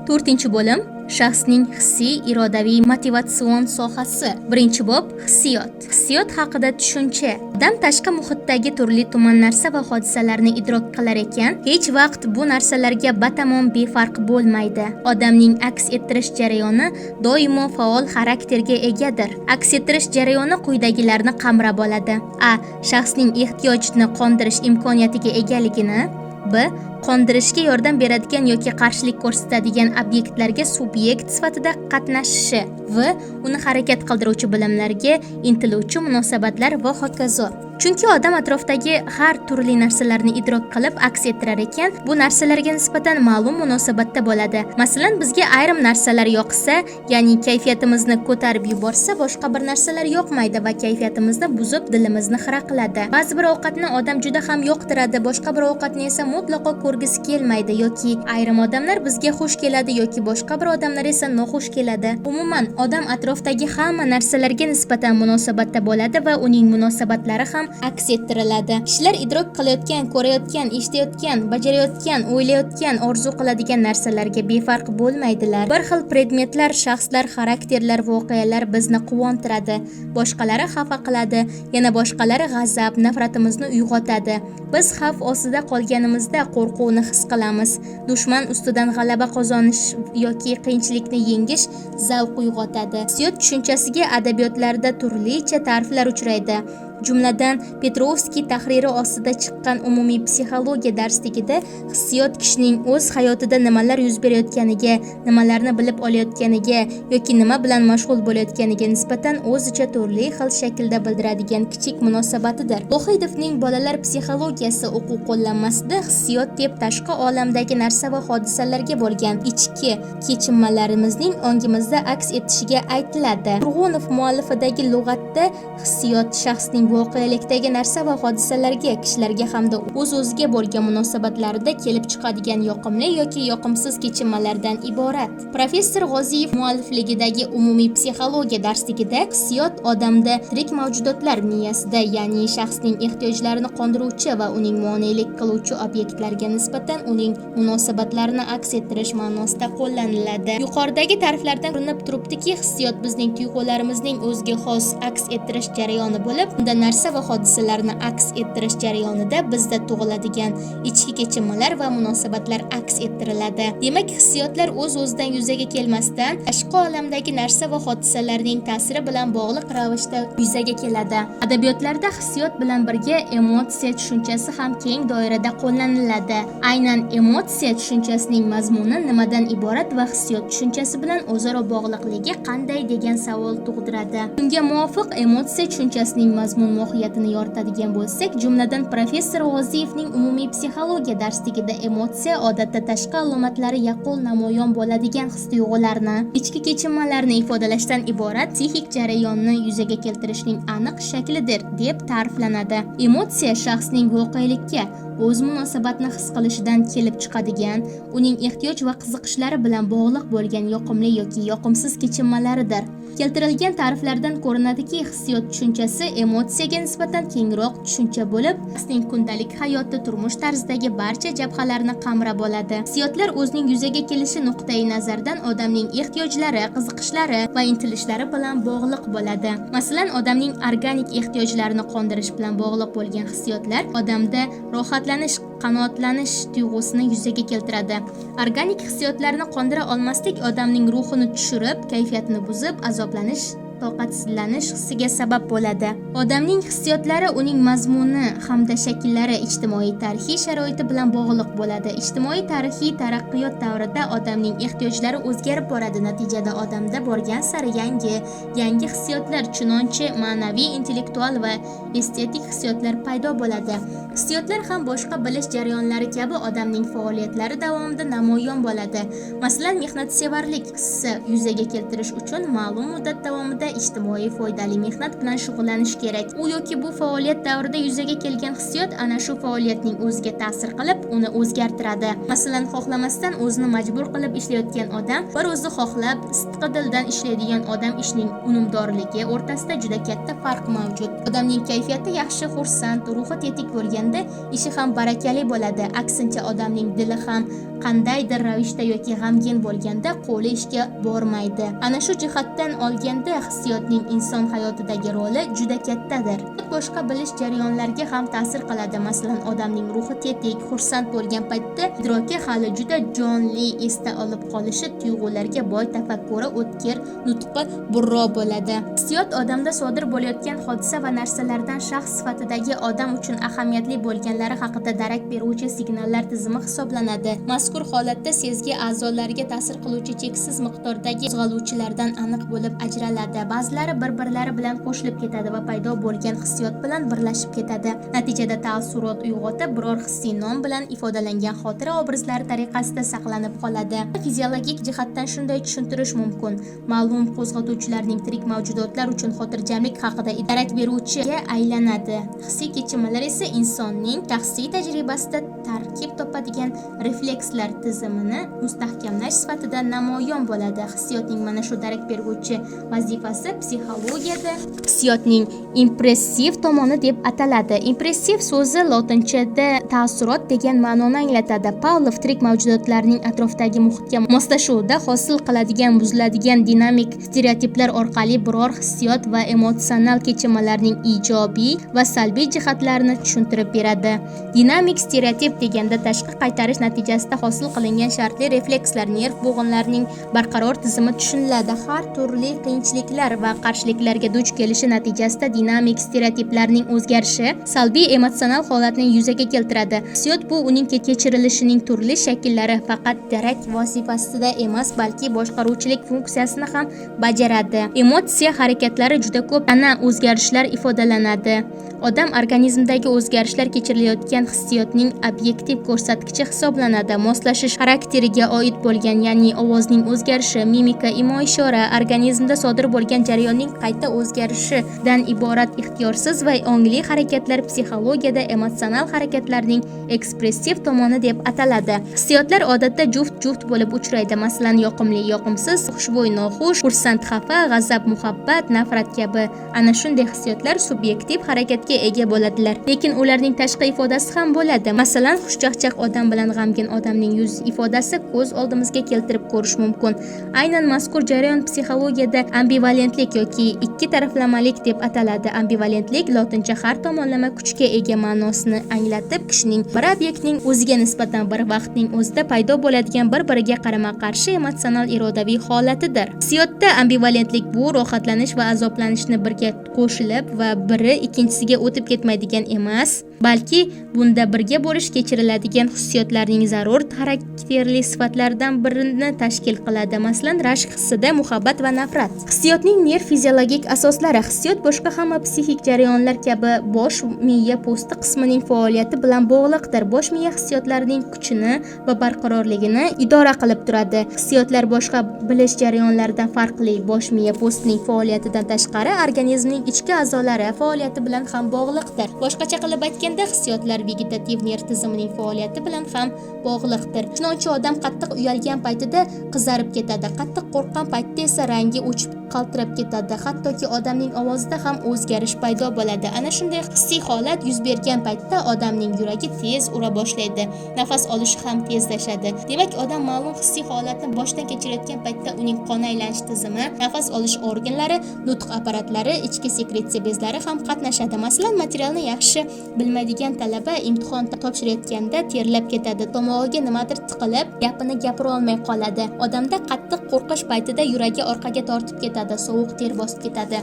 To'rtinchi bo'lim shaxsning hissiy, irodaviy, motivatsion sohasi. Birinchi bob hissiyot. Hissiyot haqida tushuncha. Odam tashqi muhitdagi turli-tuman narsa va hodisalarni idrok qilar ekan, hech vaqt bu narsalarga batamom befarq bo'lmaydi. Odamning aks ettirish jarayoni doimo faol xarakterga egadir. Aks ettirish jarayoni quyidagilarni qamrab oladi: A. Shaxsning ehtiyojni qondirish imkoniyatiga egaligini. B. Qondirishga yordam beradigan yoki qarshilik ko'rsatadigan obyektlarga subyekt sifatida qatnashishi. V. Uni harakat qildiruvchi bilimlarga intiluvchi munosabatlar va hokazo. Chunki odam atrofdagi har turli narsalarni idrok qilib aks ettirar ekan, bu narsalarga nisbatan ma'lum munosabatda bo'ladi. Masalan, bizga ayrim narsalar yoqsa, ya'ni kayfiyatimizni ko'tarib yuborsa, boshqa bir narsalar yoqmaydi va kayfiyatimizni buzib, dilimizni xira qiladi. Ba'zi bir ovqatni odam juda ham yoqtiradi, boshqa bir ovqatni esa mutlaqo ko'rgisi kelmaydi yoki ayrim odamlar bizga xush keladi yoki boshqa bir odamlar esa noxush keladi. Umuman, odam atrofdagi hamma narsalarga nisbatan munosabatda bo'ladi va uning munosabatlari ham aks ettiriladi. Kishilar idrok qilayotgan, ko'rayotgan, eshitayotgan, bajarayotgan, o'ylayotgan, orzu qiladigan narsalarga befarq bo'lmaydilar. Bir xil predmetlar, shaxslar, xarakterlar, voqealar bizni quvontiradi, boshqalari xafa qiladi, yana boshqalari g'azab, nafratimizni uyg'otadi. Biz xavf ostida qolganimizda qo'rquvni his qilamiz. Dushman ustidan g'alaba qozonish yoki qiyinchilikni yengish zavq uyg'otadi. Hissiyot tushunchasiga adabiyotlarda turlicha ta'riflar uchraydi. Jumladan, Petrovskiy tahriri ostida chiqqan umumiy psixologiya darsligida hissiyot kishining o'z hayotida nimalar yuz berayotganiga, nimalarni bilib olayotganiga yoki nima bilan mashg'ul bo'layotganiga nisbatan o'zicha turli xil shaklda bildiradigan kichik munosabatidir. Vohidovning bolalar psixologiyasi o'quv qo'llanmasida hissiyot deb tashqi olamdagi narsa va hodisalarga bo'lgan ichki kechinmalarimizning ongimizda aks etishiga aytiladi. Turg'unov muallifidagi lug'atda hissiyot shaxsning voqelikdagi narsa va hodisalarga, kishilarga hamda o'z-o'ziga bo'lgan munosabatlarida kelib chiqadigan yoqimli yoki yoqimsiz kechinmalardan iborat. Professor G'oziyev muallifligidagi umumiy psixologiya darsligida hissiyot odamda tirik mavjudotlar miyasida, ya'ni shaxsning ehtiyojlarini qondiruvchi va uning monelik qiluvchi obyektlarga nisbatan uning munosabatlarini aks ettirish ma'nosida qo'llaniladi. Yuqoridagi ta'riflardan ko'rinib turibdiki, hissiyot bizning tuyg'ularimizning o'ziga xos aks ettirish jarayoni bo'lib, unda narsa va hodisalarni aks ettirish jarayonida bizda tug'iladigan ichki kechinmalar va munosabatlar aks ettiriladi. Demak, hissiyotlar o'z-o'zidan yuzaga kelmasdan tashqi olamdagi narsa va hodisalarning ta'siri bilan bog'liq ravishda yuzaga keladi. Adabiyotlarda hissiyot bilan birga emotsiya tushunchasi ham keng doirada qo'llaniladi. Aynan emotsiya tushunchasining mazmuni nimadan iborat va hissiyot tushunchasi bilan o'zaro bog'liqligi qanday degan savol tug'diradi. Bunga muvofiq emotsiya tushunchasining mazmun mohiyatini yoritadigan bo'lsak, jumladan professor G'oziyevning umumiy psixologiya darsligida emotsiya odatda tashqi alomatlari yaqqol namoyon bo'ladigan his-tuyg'ularni, ichki kechinmalarni ifodalashdan iborat psixik jarayonni yuzaga keltirishning aniq shaklidir deb ta'riflanadi. Emotsiya shaxsning voqelikka o'z munosabatni his qilishidan kelib chiqadigan, uning ehtiyoj va qiziqishlari bilan bog'liq bo'lgan yoqimli yoki yoqimsiz kechinmalaridir. Keltirilgan ta'riflardan ko'rinadiki, hissiyot tushunchasi emotsiyaga nisbatan kengroq tushuncha bo'lib, shaxsning kundalik hayoti, turmush tarzidagi barcha jabhalarni qamrab oladi. Hissiyotlar o'zining yuzaga kelishi nuqtai nazardan odamning ehtiyojlari, qiziqishlari va intilishlari bilan bog'liq bo'ladi. Masalan, odamning organik ehtiyojlarini qondirish bilan bog'liq bo'lgan hissiyotlar odamda rohatlanish, qanoatlanish tuyg'usini yuzaga keltiradi. Organik hissiyotlarni qondira olmaslik odamning ruhini tushirib, kayfiyatini buzib, azoblanish, toqatsizlanish hissiga sabab bo'ladi. Odamning hissiyotlari uning mazmuni hamda shakllari ijtimoiy tarixiy sharoiti bilan bog'liq bo'ladi. Ijtimoiy tarixiy taraqqiyot davrida odamning ehtiyojlari o'zgarib boradi. Natijada odamda borgan sari yangi hissiyotlar, chunonchi ma'naviy, intellektual va estetik hissiyotlar paydo bo'ladi. Hissiyotlar ham boshqa bilish jarayonlari kabi odamning faoliyatlari davomida namoyon bo'ladi. Masalan, mehnatsevarlik hissi yuzaga keltirish uchun ma'lum muddat davomida vaqtida ijtimoiy foydali mehnat bilan shug'ullanish kerak. U yoki bu faoliyat davrida yuzaga kelgan hissiyot ana shu faoliyatning o'ziga ta'sir qilib, uni o'zgartiradi. Masalan, xohlamasdan o'zini majbur qilib ishlayotgan odam bir o'zi xohlab, sidqi dildan ishlaydigan odam ishning unumdorligi o'rtasida juda katta farq mavjud. Odamning kayfiyati yaxshi, xursand, ruhi tetik bo'lganda ishi ham barakali bo'ladi. Aksincha, odamning dili ham qandaydir ravishda yoki g'amgin bo'lganda qo'li ishga bormaydi. Ana shu jihatdan olganda hissiyotning inson hayotidagi roli juda kattadir. Boshqa bilish jarayonlariga ham ta'sir qiladi. Masalan, odamning ruhi tetik, xursand bo'lgan paytda idroki hali juda jonli, esda olib qolishi, tuyg'ularga boy, tafakkuri o'tkir, nutqi burro bo'ladi. Hissiyot odamda sodir bo'layotgan hodisa va narsalardan shaxs sifatidagi odam uchun ahamiyatli bo'lganlari haqida darak beruvchi signallar tizimi hisoblanadi. Mazkur holatda sezgi a'zolariga ta'sir qiluvchi cheksiz miqdordagi qo'zg'aluvchilardan aniq bo'lib ajraladi. Ba'zilari bir-birlari bilan qo'shilib ketadi va paydo bo'lgan hissiyot bilan birlashib ketadi. Natijada taassurot uyg'otib, biror hissiy nom bilan ifodalangan xotira obrazlari tariqasida saqlanib qoladi. Fiziologik jihatdan shunday tushuntirish mumkin. Ma'lum qo'zg'atuvchilarning tirik mavjudotlar uchun xotirjamlik haqida darak beruvchiga aylanadi. Hissiy kechinmalar esa insonning shaxsiy tajribasida tarkib topadigan reflekslar tizimini mustahkamlash sifatida namoyon bo'ladi. Hissiyotning mana shu darak beruvchi vazifasi psixologiyada hissiyotning impressiv tomoni deb ataladi. Impressiv so'zi lotinchada taassurot degan ma'noni anglatadi. Pavlov tirik mavjudotlarning atrofdagi muhitga moslashuvda hosil qiladigan buziladigan dinamik stereotiplar orqali biror hissiyot va emotsional kechinmalarning ijobiy va salbiy jihatlarini tushuntirib beradi. Dinamik stereotip deganda tashqi qaytarish natijasida hosil qilingan shartli reflekslar, nerv bo'g'inlarining barqaror tizimi tushuniladi. Har turli qiyinchiliklar va qarshiliklarga duch kelishi natijasida dinamik stereotiplarning o'zgarishi salbiy emotsional holatni yuzaga keltiradi. Hissiyot bu uning kechirilishining turli shakllari, faqat darak vosifasida emas, balki boshqaruvchilik funksiyasini ham bajaradi. Emotsiya harakatlari juda ko'p ana o'zgarishlar ifodalanadi. Odam organizmidagi o'zgarishlar kechirilayotgan hissiyotning obyektiv ko'rsatkichi hisoblanadi. Moslashish xarakteriga oid bo'lgan, ya'ni ovozning o'zgarishi, mimika, imo-ishora organizmda sodir bo'lgan jarayonning qayta o'zgarishidan iborat ixtiyorsiz va ongli harakatlar psixologiyada emotsional harakatlarning ekspressiv tomoni deb ataladi. Hissiyotlar odatda juft-juft bo'lib uchraydi. Masalan, yoqimli, yoqimsiz, xushbo'y, noxush, xursand, xafa, g'azab, muhabbat, nafrat kabi ana shunday hissiyotlar subyektiv harakatga ega bo'ladilar. Lekin ularning tashqi ifodasi ham bo'ladi. Masalan, xushchaqchaq odam bilan g'amgin odamning yuz ifodasi ko'z oldimizga keltirib ko'rish mumkin. Aynan mazkur jarayon psixologiyada ambivalentlik yoki ikki taraflamalik deb ataladi. Ambivalentlik lotincha har tomonlama kuchga ega ma'nosini anglatib, kishining bir obyektning o'ziga nisbatan bir vaqtning o'zida paydo bo'ladigan bir-biriga qarama-qarshi emotsional irodaviy holatidir. Hissiyotda ambivalentlik bu rohatlanish va azoblanishni birga qo'shilib va biri ikkinchisiga o'tib ketmaydigan emas, balki bunda birga bo'lish kechiriladigan hissiyotlarning zarur xarakterli sifatlaridan birini tashkil qiladi. Masalan, rashk hissida muhabbat va nafrat. Hissiyotning nerv fiziologik asoslari. Hissiyot boshqa hamma psixik jarayonlar kabi bosh miya po'sti qismining faoliyati bilan bog'liqdir. Bosh miya hissiyotlarning kuchini va barqarorligini idora qilib turadi. Hissiyotlar boshqa bilish jarayonlaridan farqli. Bosh miya po'stining faoliyatidan tashqari organizmning ichki a'zolari faoliyati bilan ham bog'liqdir. Boshqacha qilib aytganda, hissiyotlar vegetativ nerv tizimining faoliyati bilan ham bog'liqdir. Chunonchi odam qattiq uyalgan paytida qizarib ketadi, qattiq qo'rqqan paytda esa rangi o'chib qaltirab ketadi. Hattoki odamning ovozida ham o'zgarish paydo bo'ladi. Ana shunday hissiy holat yuz bergan paytda odamning yuragi tez ura boshlaydi, nafas olishi ham tezlashadi. Demak, odam ma'lum hissiy holatni boshdan kechirayotgan paytda uning qon aylanish tizimi, nafas olish organlari, nutq apparatlari, ichki sekretsiya bezlari ham qatnashadi. Masalan, materialni yaxshi bilmaydigan talaba imtihon topshirayotganda terlab ketadi, tomog'iga nimadir tiqilib, gapini gapira olmay qoladi. Odamda qattiq qo'rqish paytida yuragi orqaga tortib ketadi, sovuq ter bosib ketadi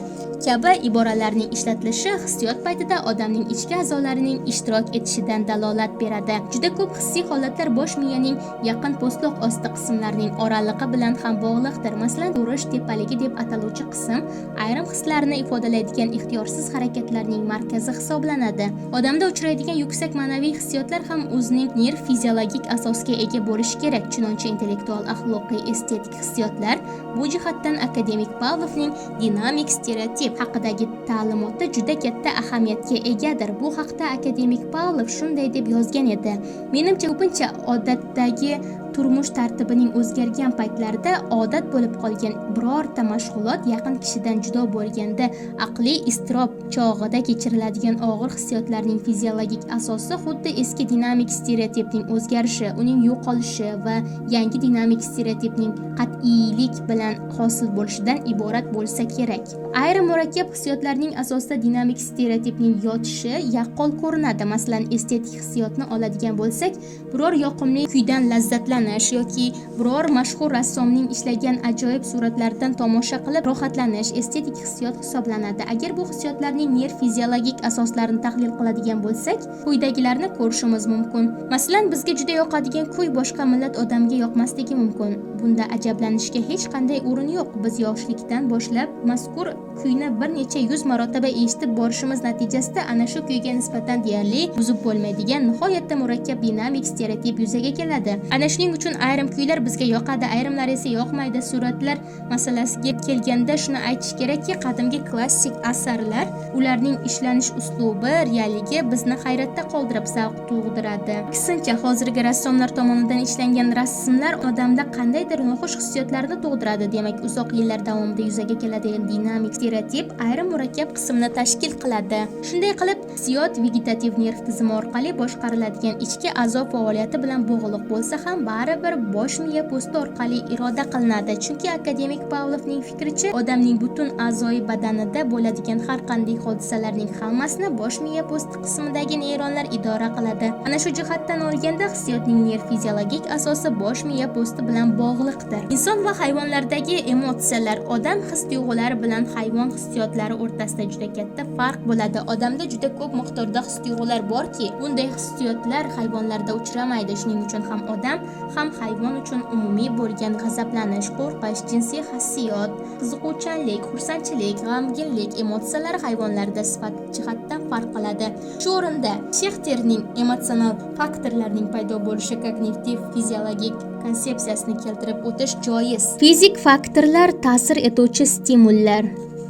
kabi iboralarning ishlatilishi hissiyot paytida odamning ichki a'zolarining ishtirok etishidan dalolat beradi. Juda ko'p hissiy holatlar bosh miyaning yaqin po'stloq osti qismlarining oralig'i bilan ham bog'liqdir. Masalan, urish tepaligi deb ataluvchi qism ayrim hislarni ifodalaydigan ixtiyorsiz harakatlarning markazi hisoblanadi. Odamda uchraydigan yuksak ma'naviy hissiyotlar ham o'zining nerv fiziologik asosga ega bo'lishi kerak. Chunonchi intellektual, axloqiy, estetik hissiyotlar bu jihatdan akademik Pavlovning dinamik stereotip haqidagi ta'limoti juda katta ahamiyatga egadir. Bu haqda akademik Pavlov shunday deb yozgan edi: menimcha ko'pincha odatdagi turmush tartibining o'zgargan paytlarida odat bo'lib qolgan birorta mashg'ulot yaqin kishidan judo bo'lganda aqliy iztirob chog'ida kechiriladigan og'ir hissiyotlarning fiziologik asosi xuddi eski dinamik stereotipning o'zgarishi, uning yo'qolishi va yangi dinamik stereotipning qat'iylik bilan hosil bo'lishidan iborat bo'lsa kerak. Ayrim murakkab hissiyotlarning asosida dinamik stereotipning yotishi yaqqol ko'rinadi. Masalan, estetik hissiyotni oladigan bo'lsak, biror yoqimli kuydan lazzatlanish yoki biror mashhur rassomning ishlagan ajoyib suratlaridan tomosha qilib rohatlanish estetik hissiyot hisoblanadi. Agar bu hissiyotlarning nerv fiziologik asoslarini tahlil qiladigan bo'lsak, quyidagilarni ko'rishimiz mumkin. Masalan, bizga juda yoqadigan kuy boshqa millat odamga yoqmasligi mumkin. Bunda ajablanishga hech qanday o'rin yo'q. Biz yoshlikdan boshlab mazkur kuyni bir necha yuz marotaba eshitib borishimiz natijasida ana shu kuyga nisbatan deyarli buzib bo'lmaydigan nihoyatda murakkab dinamik stereotip yuzaga keladi. Ana shuning uchun ayrim kuylar bizga yoqadi, ayrimlari esa yoqmaydi. Suratlar masalasiga kelganda shuni aytish kerakki, qadimgi klassik asarlar, ularning ishlanish uslubi, realligi bizni hayratda qoldirib zavq tug'diradi. Aksincha, hozirgi rassomlar tomonidan ishlangan rasmlar odamda qandaydir noxush hissiyotlarni tug'diradi. Demak, uzoq yillar davomida yuzaga keladigan dinamik stereotip ayrim murakkab qismni tashkil qiladi. Shunday qilib, hissiyot vegetativ nerv tizimi orqali boshqariladigan ichki a'zo faoliyati bilan bog'liq bo'lsa ham baribir bosh miya po'sti orqali iroda qilinadi. Chunki akademik Pavlovning fikricha, odamning butun a'zoyi badanida bo'ladigan har qanday hodisalarning hammasini bosh miya po'sti qismidagi neyronlar idora qiladi. Ana shu jihatdan olganda hissiyotning nerv fiziologik asosi bosh miya po'sti bilan bog'liqdir. Inson va hayvonlardagi emotsiyalar, odam his-tuyg'ulari bilan hayvon hissiyotlari o'rtasida juda katta farq bo'ladi. Odamda juda ko'p miqdorda his-tuyg'ular borki, bunday hissiyotlar hayvonlarda uchramaydi. Shuning uchun ham odam, ham hayvon uchun umumiy bo'lgan g'azablanish, qo'rqish, jinsiy hissiyot, qiziquvchanlik, xursandchilik, g'amginlik emotsiyalari hayvonlarda sifat jihatdan farq qiladi. Shu o'rinda Shexterning emotsional faktorlarning paydo bo'lishi kognitiv fiziologik konsepsiyasini keltirib o'tish joiz. Fizik faktorlar ta'sir etuvchi stimullar,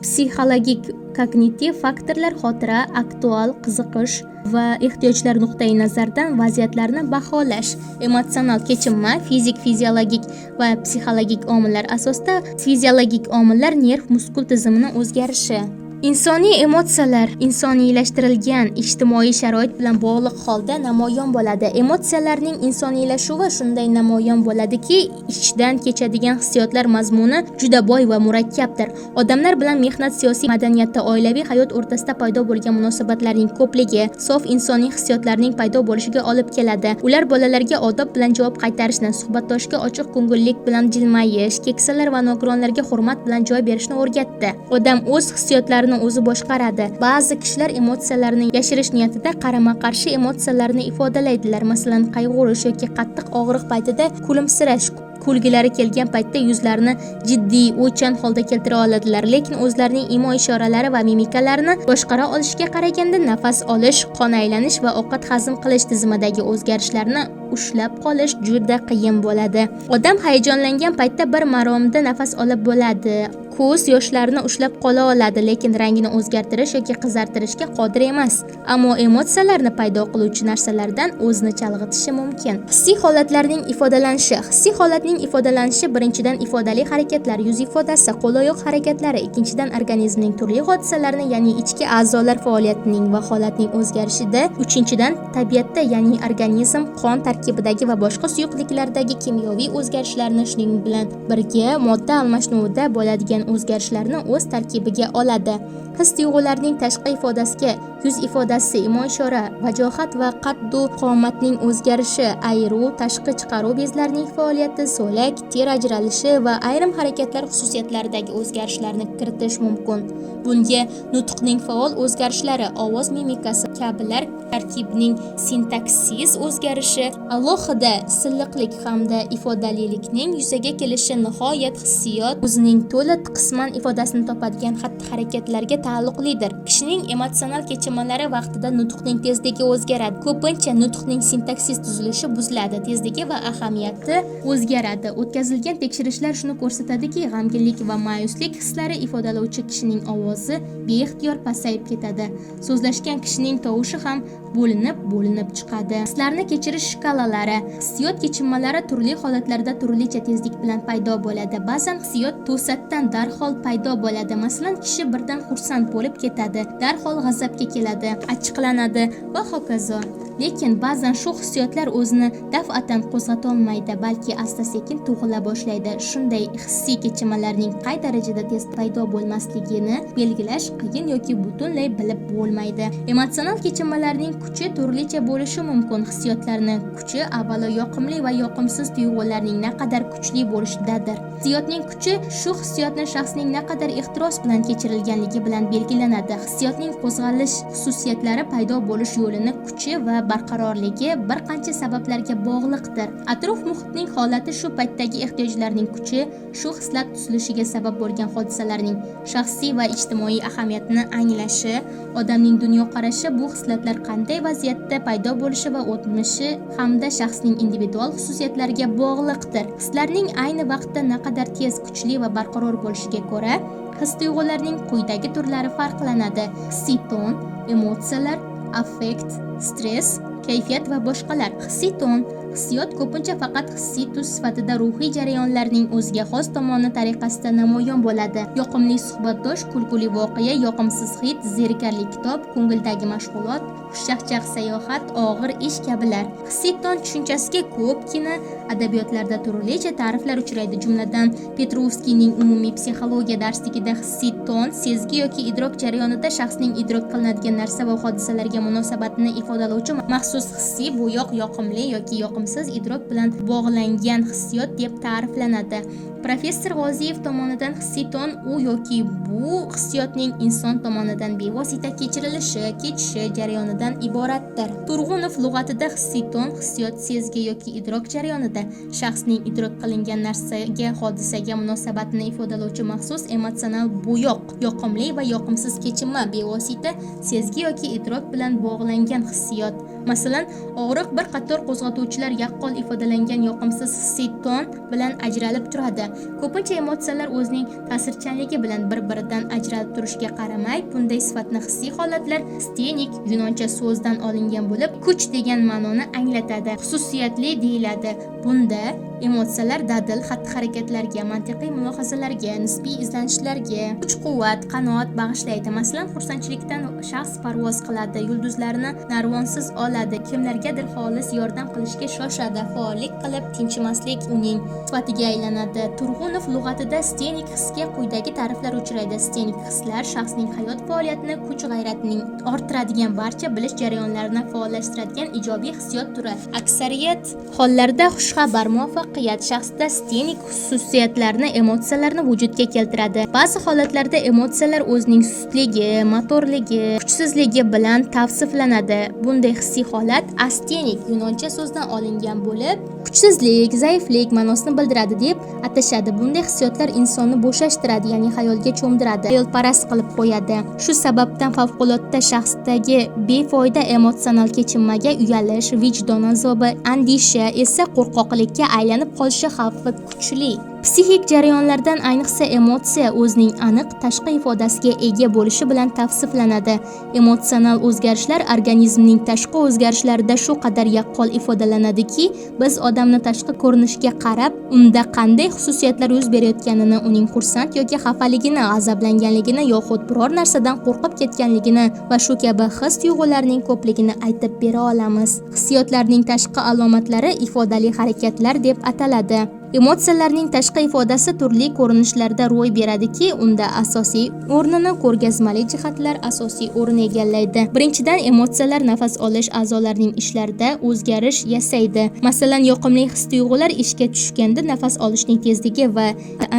psixologik kognitiv faktorlar xotira, aktual qiziqish va ehtiyojlar nuqtai nazaridan vaziyatlarni baholash, emotsional kechinma, fizik, fiziologik va psixologik omillar asosida fiziologik omillar nerv muskul tizimining o'zgarishi. Insoniy emotsiyalar insoniylashtirilgan ijtimoiy sharoit bilan bog'liq holda namoyon bo'ladi. Emotsiyalarning insoniylashuvi shunday namoyon bo'ladiki, ichdan kechadigan hissiyotlar mazmuni juda boy va murakkabdir. Odamlar bilan mehnat, siyosiy, madaniyatda, oilaviy hayot o'rtasida paydo bo'lgan munosabatlarning ko'pligi sof insoniy hissiyotlarning paydo bo'lishiga olib keladi. Ular bolalarga odob bilan javob qaytarishni, suhbatdoshga ochiq ko'ngillik bilan jilmayish, keksalar va nogironlarga hurmat bilan joy berishni o'rgatdi. Odam o'z hissiyotlarini o'zi boshqaradi. Ba'zi kishilar emotsiyalarini yashirish niyatida qarama-qarshi emotsiyalarni ifodalaydilar. Masalan, qayg'urish yoki qattiq og'riq paytida kulimsirash, kulgilari kelgan paytda yuzlarini jiddiy, o'ychan holda keltira oladilar. Lekin o'zlarining imo ishoralari va mimikalarini boshqara olishga qaraganda nafas olish, qon aylanish va ovqat hazm qilish tizimidagi o'zgarishlarni ushlab qolish juda qiyin bo'ladi. Odam hayajonlangan paytda bir maromda nafas olib bo'ladi. Ko'z yoshlarini ushlab qola oladi, lekin rangini o'zgartirish yoki qizartirishga qodir emas. Ammo emotsiyalarni paydo qiluvchi narsalardan o'zini chalg'itishi mumkin. Hissiy holatlarning ifodalanishi. Hissiy holatning ifodalanishi birinchidan ifodali harakatlar, yuz ifodasi, qo'l-oyoq harakatlari, ikkinchidan organizmning turli hodisalarni, ya'ni ichki a'zolar faoliyatining va holatning o'zgarishida, uchinchidan tabiatda, ya'ni organizm, qon tarkibidagi va boshqa suyuqliklardagi kimyoviy o'zgarishlarni, shuning bilan birga modda almashinuvida bo'ladigan o'zgarishlarni o'z tarkibiga oladi. His-tuyg'ularning tashqi ifodasiga yuz ifodasi, imo ishora, vajohat va qaddu qomatning o'zgarishi, ayruv, tashqi chiqaruv bezlarining faoliyati, so'lak, ter ajralishi va ayrim harakatlar xususiyatlaridagi o'zgarishlarni kiritish mumkin. Bunga nutqning faol o'zgarishlari, ovoz mimikasi kabilar tarkibining sintaksis o'zgarishi, alohida silliqlik hamda ifodalilikning yuzaga kelishi, nihoyat hissiyot o'zining to'liq qisman ifodasini topadigan xatti-harakatlarga taalluqlidir. Kishining emotsional kechim kechinmalari vaqtida nutqning tezligi o'zgaradi. Ko'pincha nutqning sintaksis tuzilishi buziladi, tezligi va ahamiyati o'zgaradi. O'tkazilgan tekshirishlar shuni ko'rsatadiki, g'amginlik va ma'yuslik hislari ifodalovchi kishining ovozi beixtiyor pasayib ketadi. So'zlashgan kishining tovushi ham bo'linib chiqadi. Hislarni kechirish shkalalari. Hissiyot kechinmalari turli holatlarda turlicha tezlik bilan paydo bo'ladi. Ba'zan hissiyot to'satdan darhol paydo bo'ladi. Masalan, kishi birdan xursand bo'lib ketadi, darhol g'azabga keladi, achchiqlanadi va hokazo. Lekin ba'zan shu hissiyotlar o'zini daf'atan qo'zg'atolmaydi, balki asta-sekin tug'ila boshlaydi. Shunday hissiy kechinmalarning qay darajada tez paydo bo'lmasligini belgilash qiyin yoki butunlay bilib bo'lmaydi. Emotsional kechinmalarning kuchi turlicha bo'lishi mumkin. Hissiyotlarning kuchi avvalo yoqimli va yoqimsiz tuyg'ularning naqadar kuchli bo'lishidadir. Hissiyotning kuchi shu hissiyotni shaxsning naqadar ehtiros bilan kechirilganligi bilan belgilanadi. Hissiyotning qo'zg'alish xususiyatlari paydo bo'lish yo'lini, kuchi va barqarorligi bir qancha sabablarga bog'liqdir. Atrof muhitning holati, shu paytdagi ehtiyojlarning kuchi, shu hislar tuzilishiga sabab bo'lgan hodisalarning shaxsiy va ijtimoiy ahamiyatini anglashi, odamning dunyoqarashi, bu hislatlar qanday vaziyatda paydo bo'lishi va o'tmishi hamda shaxsning individual xususiyatlariga bog'liqdir. Hislarning ayni vaqtda naqadar tez, kuchli va barqaror bo'lishiga ko'ra, his-tuyg'ularning quyidagi turlari farqlanadi: hissiy ton, emotsiyalar, affekt, stress, kayfiyat va boshqalar. Hissiy ton. Hissiyot ko'pincha faqat hissiy tus sifatida ruhiy jarayonlarning o'ziga xos tomoni tariqasida namoyon bo'ladi. Yoqimli suhbatdosh, kulguli voqea, yoqimsiz hid, zerikarli kitob, ko'ngildagi mashg'ulot, xushchaqchaq sayohat, og'ir ish kabilar. Hissiy ton tushunchasiga ko'pgina adabiyotlarda turlicha ta'riflar uchraydi. Jumladan, Petrovskiyning umumiy psixologiya darsligida hissiy ton sezgi yoki idrok jarayonida shaxsning idrok qilinadigan narsa va hodisalarga munosabatini ifodalovchi maxsus hissiy bo'yoq, yoqimli yoki yoqimsiz idrok bilan bog'langan hissiyot deb ta'riflanadi. Professor G'oziyev tomonidan hissiy ton u yoki bu hissiyotning inson tomonidan bevosita kechishi jarayonidan iboratdir. Turg'unov lug'atida hissiy ton hissiyot, sezgi yoki idrok jarayonida shaxsning idrok qilingan narsaga, hodisaga munosabatini ifodalovchi maxsus emotsional bo'yoq, yoqimli va yoqimsiz kechinma, bevosita sezgi yoki idrok bilan bog'langan hissiyot. Masalan, og'riq bir qator qo'zg'atuvchilar yaqqol ifodalangan yoqimsiz hissiy ton bilan ajralib turadi. Ko'pincha emotsiyalar o'zining ta'sirchanligi bilan bir-biridan ajralib turishiga qaramay, bunday sifatni hissiy holatlar stenik yunoncha so'zdan olingan bo'lib, kuch degan ma'noni anglatadi. Xususiyatli deyiladi. Bunda emotsiyalar dadil xatti-harakatlarga, mantiqiy mulohazalarga, nisbiy izlanishlarga kuch-quvvat, qanoat bag'ishlaydi. Masalan, xursandchilikdan shaxs parvoz qiladi, yulduzlarni narvonsiz oladi, kimlargadir xolis yordam qilishga shoshadi, faollik qilib tinchimaslik uning sifatiga aylanadi. Turg'unov lug'atida stenik hisga quyidagi ta'riflar uchraydi. Stenik hislar shaxsning hayot faoliyatini, kuch-g'ayratining orttiradigan, barcha bilish jarayonlarini faollashtiradigan ijobiy hissiyot turi. Aksariyat hollarda xushxabar, muvaffaqiyat shaxsda stenik xususiyatlarni, emotsiyalarni vujudga keltiradi. Ba'zi holatlarda emotsiyalar o'zining sustligi, motorligi, kuchsizligi bilan tavsiflanadi. Bunday hissiy holat astenik yunoncha so'zdan olingan bo'lib, kuchsizlik, zaiflik ma'nosini bildiradi deb atashadi. Bunday hissiyotlar insonni bo'shashtiradi, ya'ni xayolga cho'mdiradi, xayolparast qilib qo'yadi. Shu sababdan favqulodda shaxsdagi befoyda emotsional kechinmaga uyalish, vijdon azobi, andisha esa qo'rqoqlikka aylanib qolishi xavfi kuchli. Psixik jarayonlardan ayniqsa emotsiya o'zining aniq tashqi ifodasiga ega bo'lishi bilan tavsiflanadi. Emotsional o'zgarishlar organizmning tashqi o'zgarishlarida shu qadar yaqqol ifodalanadiki, biz odamni tashqi ko'rinishiga qarab, unda qanday xususiyatlar yuz berayotganini, uning xursand yoki xafaligini, g'azablanganligini yoxud biror narsadan qo'rqib ketganligini va shu kabi his-tuyg'ularning ko'pligini aytib bera olamiz. Hissiyotlarning tashqi alomatlari ifodali harakatlar deb ataladi. Emotsiyalarning tashqi ifodasi turli ko'rinishlarda ro'y beradiki, unda asosiy o'rnini ko'rgazmali jihatlar asosiy o'rin egallaydi. Birinchidan, emotsiyalar nafas olish a'zolarining ishlarida o'zgarish yasaydi. Masalan, yoqimli his-tuyg'ular ishga tushganda nafas olishning tezligi va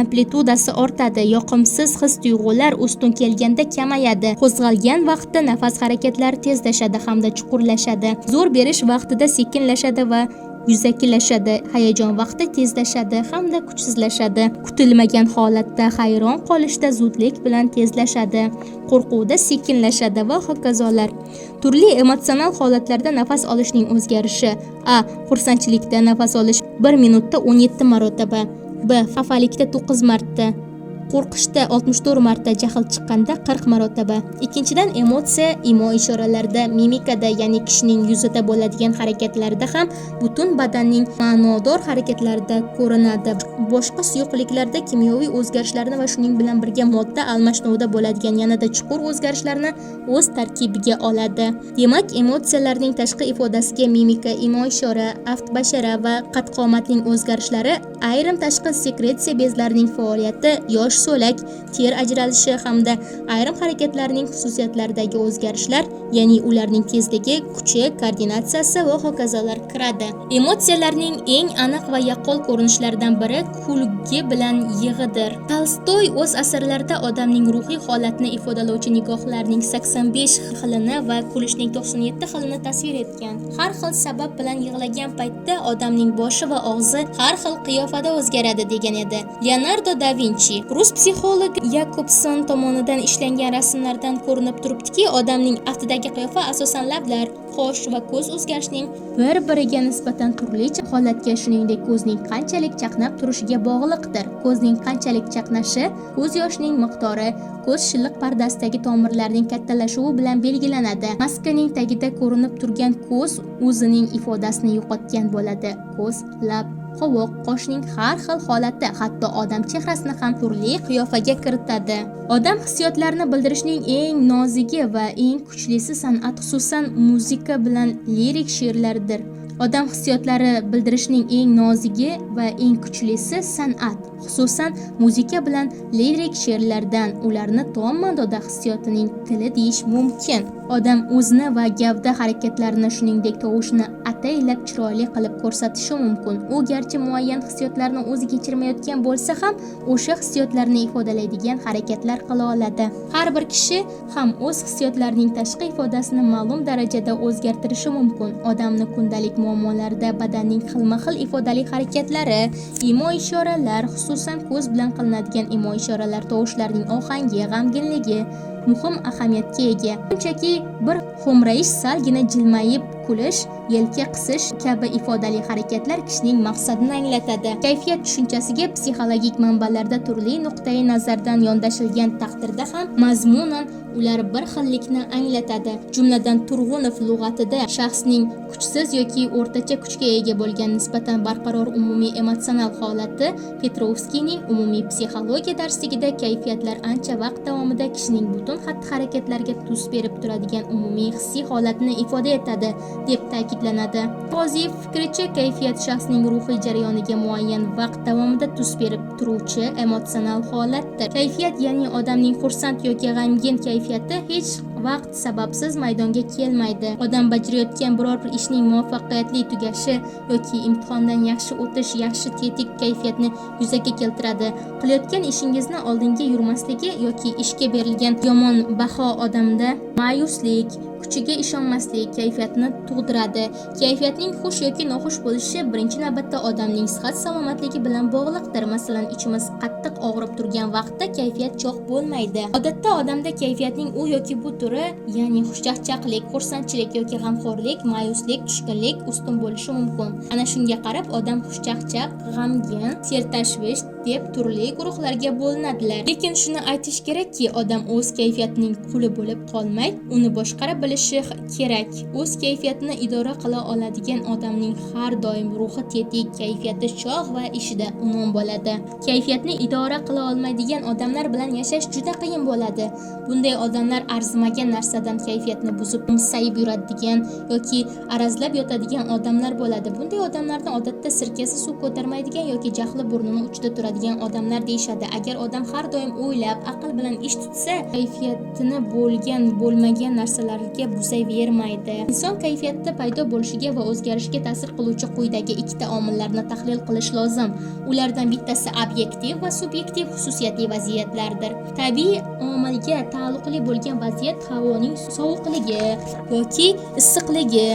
amplitudasi ortadi. Yoqimsiz his-tuyg'ular ustun kelganda kamayadi. Qo'zg'algan vaqtda nafas harakatlari tezlashadi hamda chuqurlashadi. Zo'r berish vaqtida sekinlashadi va yuzakilashadi, hayajon vaqti tezlashadi hamda kuchsizlashadi. Kutilmagan holatda hayron qolishda zudlik bilan tezlashadi, qo'rquvda sekinlashadi va hokazolar. Turli emotsional holatlarda nafas olishning o'zgarishi. A. Xursandchilikda nafas olish 1 minutda 17 marotaba. B. Xafalikda 9 marta. Qo'rqishda 64 marta, jahl chiqqanda 40 marotaba. Ikkinchidan, emotsiya imo ishoralarda, mimikada, ya'ni kishining yuzida bo'ladigan harakatlarda ham butun badanning ma'nodor harakatlarida ko'rinadi. Boshqa suyuqliklarda kimyoviy o'zgarishlarni va shuning bilan birga modda almashinuvida bo'ladigan yanada chuqur o'zgarishlarni o'z tarkibiga oladi. Demak, emotsiyalarning tashqi ifodasiga mimika, imo ishora, aft bashara va qad-qomatning o'zgarishlari, ayrim tashqi sekretsiya bezlarining faoliyati, yosh so'lak, ter ajralishi hamda ayrim harakatlarning xususiyatlaridagi o'zgarishlar, ya'ni ularning tezligi, kuchi, koordinatsiyasi va hokazolar kiradi. Emotsiyalarning eng aniq va yaqqol ko'rinishlaridan biri kulgi bilan yig'idir. Tolstoy o'z asarlarida odamning ruhiy holatini ifodalovchi nigohlarning 85 xilini va kulishning 97 xilini tasvir etgan. Har xil sabab bilan yig'lagan paytda odamning boshi va og'zi har xil qiyofada o'zgaradi degan edi. Leonardo da Vinci, rus psixolog Yakobson tomonidan ishlangan rasmlardan ko'rinib turibdiki, odamning aftidagi qiyofa asosan lablar, qosh va ko'z o'zgarishining bir-biriga nisbatan turlicha holatga, shuningdek ko'zning qanchalik chaqnab turishiga bog'liqdir. Ko'zning qanchalik chaqnashi ko'z yoshining miqdori, ko'z shilliq pardasidagi tomirlarning kattalashuvi bilan belgilanadi. Maskaning tagida ko'rinib turgan ko'z o'zining ifodasini yo'qotgan bo'ladi. Ko'z, lab, qovoq, qoshning har xil holati hatto odam chehrasini ham turli qiyofaga kiritadi. Odam hissiyotlarini bildirishning eng nozigi va eng kuchlisi san'at, xususan muzika bilan lirik she'rlardir. Odam hissiyotlari bildirishning eng nozigi va eng kuchlisi san'at, xususan muzika bilan lirik she'rlardan ularni tom ma'noda hissiyotining tili deyish mumkin. Odam o'zini va gavda harakatlarini, shuningdek tovushni ataylab chiroyli qilib ko'rsatishi mumkin. U garchi muayyan hissiyotlarni o'zi kechirmayotgan bo'lsa ham, o'sha hissiyotlarni ifodalaydigan harakatlar qila oladi. Har bir kishi ham o'z hissiyotlarining tashqi ifodasini ma'lum darajada o'zgartirishi mumkin. Odamni kundalik muammolarda badanning xilma-xil ifodali harakatlari, imo ishoralar, xususan ko'z bilan qilinadigan imo ishoralar, tovushlarning ohangi, g'amginligi muhim ahamiyatga ega. Shunchaki bir xo'mrayish, salgina jilmayib kulish, yelka qisish kabi ifodali harakatlar kishining maqsadini anglatadi. Kayfiyat tushunchasiga psixologik manbalarda turli nuqtai nazardan yondashilgan taqdirda ham mazmunan ular bir xillikni anglatadi. Jumladan Turg'unov lug'atida shaxsning kuchsiz yoki o'rtacha kuchga ega bo'lgan nisbatan barqaror umumiy emotsional holati, Petrovskiyning umumiy psixologiya darsligida kayfiyatlar ancha vaqt davomida kishining butun xatti-harakatlariga tus berib turadigan umumiy hissiy holatni ifoda etadi deb ta'kidlanadi. Qoziyev fikricha, kayfiyat shaxsning ruhiy jarayoniga muayyan vaqt davomida tus berib turuvchi emotsional holatdir. Kayfiyat, ya'ni odamning xursand yoki g'amgin kayfiyati hech vaqt sababsiz maydonga kelmaydi. Odam bajarayotgan biror bir ishning muvaffaqiyatli tugashi yoki imtihondan yaxshi o'tish, yaxshi tetik kayfiyatni yuzaga keltiradi. Qilayotgan ishingizni oldinga yurmasligi yoki ishga berilgan yomon baho odamda ma'yuslik, kuchiga ishonmaslik kayfiyatini tug'diradi. Kayfiyatning xush yoki noxush bo'lishi birinchi navbatda odamning sihat salomatligi bilan bog'liqdir. Masalan, ichimiz qattiq og'rib turgan vaqtda kayfiyat cho'q bo'lmaydi. Odatda odamda kayfiyatning u yoki bu turi, ya'ni xushchaqchaqlik, xursandchilik yoki g'amxo'rlik, ma'yuslik, tushkunlik ustun bo'lishi mumkin. Ana shunga qarab odam xushchaqchaq, g'amgin, sertashvish deb turli guruhlarga bo'linadilar. Lekin shuni aytish kerakki, odam o'z kayfiyatining quli bo'lib qolmay, uni boshqara bilishi kerak. O'z kayfiyatini idora qila oladigan odamning har doim ruhi tetik, kayfiyati chog' va ishida unum bo'ladi. Kayfiyatni idora qila olmaydigan odamlar bilan yashash juda qiyin bo'ladi. Bunday odamlar arzimagan narsadan kayfiyatni buzib, missayib yuradigan yoki arazlab yotadigan odamlar bo'ladi. Bunday odamlarni odatda sirkasi suv ko'tarmaydigan yoki jahli burnini uchida turadigan odamlar deyishadi. Agar odam har doim o'ylab, aql bilan ish tutsa, kayfiyatini bo'lmagan narsalarga buzayvermaydi. Inson kayfiyatda paydo bo'lishiga va o'zgarishiga ta'sir qiluvchi quyidagi ikkita omillarni tahlil qilish lozim. Ulardan bittasi obyektiv va subyektiv xususiyatli vaziyatlardir. Tabiiy omilga taalluqli bo'lgan vaziyat havoning sovuqligi yoki issiqligi,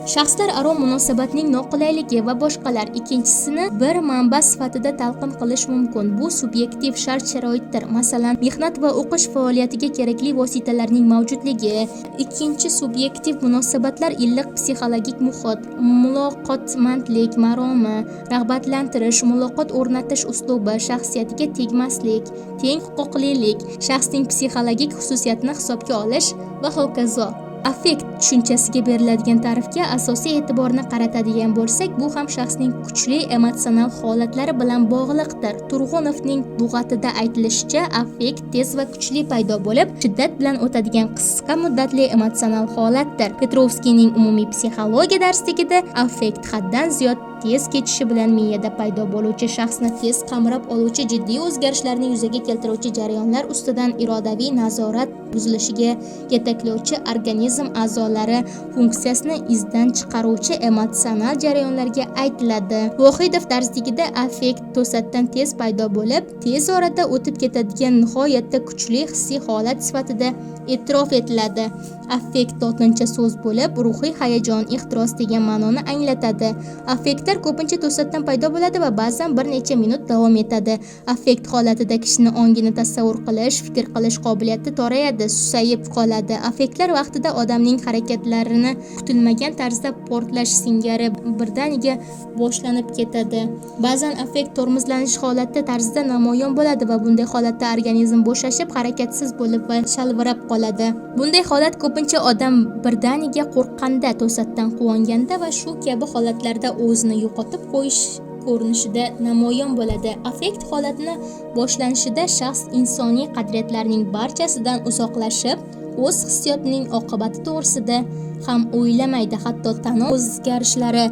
shaxslar aro munosabatning noqulayligi va boshqalar. Ikkinchisini bir manba sifatida talqin qilish mumkin. Bu subyektiv shart-sharoitdir. Masalan, mehnat va o'qish faoliyatiga kerakli vositalarning mavjudligi. Ikkinchi subyektiv munosabatlar illiq psixologik muhit, muloqotmandlik maromi, rag'batlantirish, muloqot o'rnatish uslubi, shaxsiyatiga tegmaslik, teng huquqlilik, shaxsning psixologik xususiyatini hisobga olish va hokazo. Affekt tushunchasiga beriladigan ta'rifga asosiy e'tiborni qaratadigan bo'lsak, bu ham shaxsning kuchli emotsional holatlari bilan bog'liqdir. Turg'unovning lug'atida aytilishicha, affekt tez va kuchli paydo bo'lib, shiddat bilan o'tadigan qisqa muddatli emotsional holatdir. Petrovskiyning umumiy psixologiya darsligida affekt haddan ziyod tez kechishi bilan miyada paydo bo'luvchi, shaxsni tez qamrab oluvchi, jiddiy o'zgarishlarni yuzaga keltiruvchi jarayonlar ustidan irodaviy nazorat buzilishiga yetaklovchi, organizm a'zolari funksiyasini izdan chiqaruvchi emotsional jarayonlarga aytiladi. Vohidov darsligida affekt to'satdan tez paydo bo'lib, tez orada o'tib ketadigan nihoyatda kuchli hissiy holat sifatida e'tirof etiladi. Affekt to'rtinchi so'z bo'lib, ruhiy hayajon, ehtiros degan ma'noni anglatadi. Affektlar ko'pincha to'satdan paydo bo'ladi va ba'zan bir necha minut davom etadi. Affekt holatida kishining ongini tasavvur qilish, fikr qilish qobiliyati torayadi, susayib qoladi. Affektlar vaqtida odamning harakatlarini kutilmagan tarzda portlash singari birdaniga boshlanib ketadi. Ba'zan affekt tormozlanish holati tarzida namoyon bo'ladi va bunday holatda organizm bo'shashib, harakatsiz bo'lib va shalvirab qoladi. Bunday holat ko'pincha odam birdaniga qo'rqqanda, to'satdan quvonganda va shu kabi holatlarda o'zini yo'qotib qo'yish ko'rinishida namoyon bo'ladi. Affekt holatini boshlanishida shaxs insoniy qadriyatlarning barchasidan uzoqlashib, o'z hissiyotining oqibati to'g'risida ham o'ylamaydi. Hatto tana o'zgarishlari,